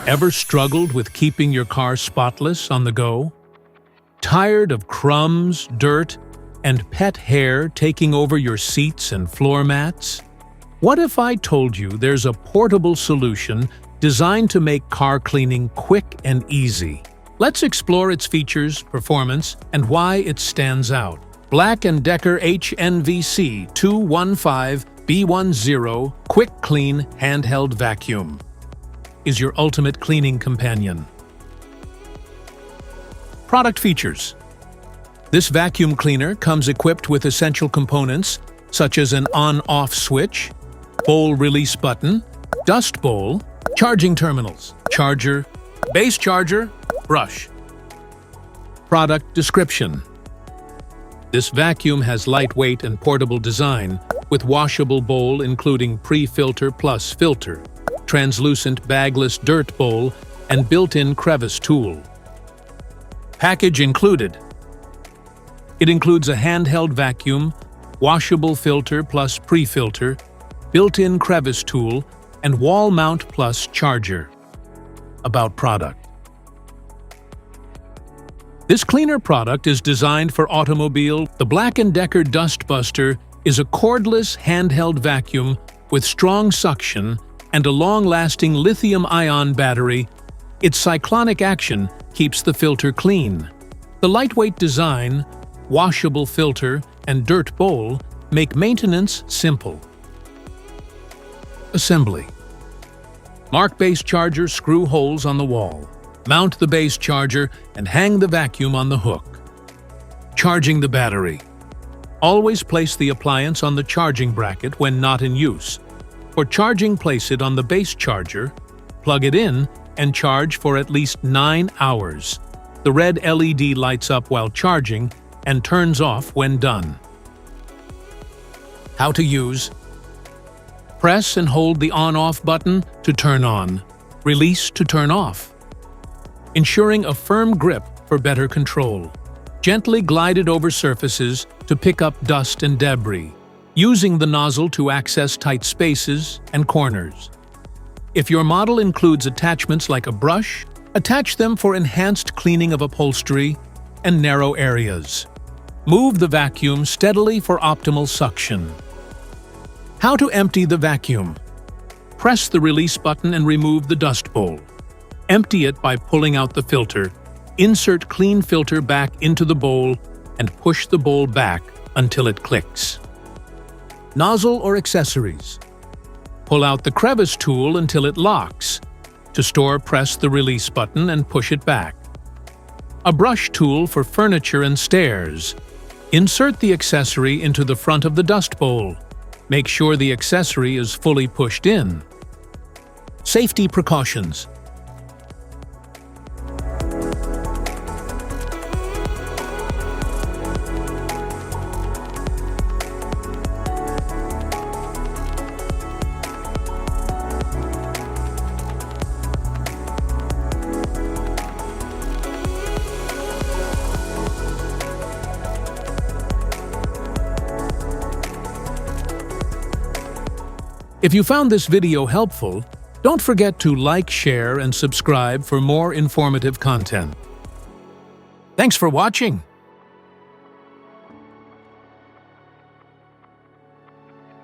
Ever struggled with keeping your car spotless on the go? Tired of crumbs, dirt, and pet hair taking over your seats and floor mats? What if I told you there's a portable solution designed to make car cleaning quick and easy? Let's explore its features, performance, and why it stands out. BLACK+DECKER HNVC215B10 Quick Clean Handheld Vacuum is your ultimate cleaning companion. Product features. This vacuum cleaner comes equipped with essential components such as an on-off switch, bowl release button, dust bowl, charging terminals, charger, base charger, brush. Product description. This vacuum has lightweight and portable design with washable bowl including pre-filter plus filter, translucent bagless dirt bowl, and built-in crevice tool. Package included. It includes a handheld vacuum, washable filter plus pre-filter, built-in crevice tool, and wall mount plus charger. About product. This cleaner product is designed for automobile. The BLACK+DECKER Dustbuster is a cordless handheld vacuum with strong suction and a long-lasting lithium-ion battery. Its cyclonic action keeps the filter clean. The lightweight design, washable filter, and dirt bowl make maintenance simple. Assembly. Mark base charger screw holes on the wall. Mount the base charger and hang the vacuum on the hook. Charging the battery. Always place the appliance on the charging bracket when not in use. For charging, place it on the base charger, plug it in, and charge for at least 9 hours. The red LED lights up while charging and turns off when done. How to use. Press and hold the on-off button to turn on. Release to turn off. Ensuring a firm grip for better control. Gently glide it over surfaces to pick up dust and debris, using the nozzle to access tight spaces and corners. If your model includes attachments like a brush, attach them for enhanced cleaning of upholstery and narrow areas. Move the vacuum steadily for optimal suction. How to empty the vacuum. Press the release button and remove the dust bowl. Empty it by pulling out the filter. Insert clean filter back into the bowl and push the bowl back until it clicks. Nozzle or accessories. Pull out the crevice tool until it locks. To store, press the release button and push it back. A brush tool for furniture and stairs. Insert the accessory into the front of the dust bowl. Make sure the accessory is fully pushed in. Safety precautions. If you found this video helpful, don't forget to like, share, and subscribe for more informative content. Thanks for watching!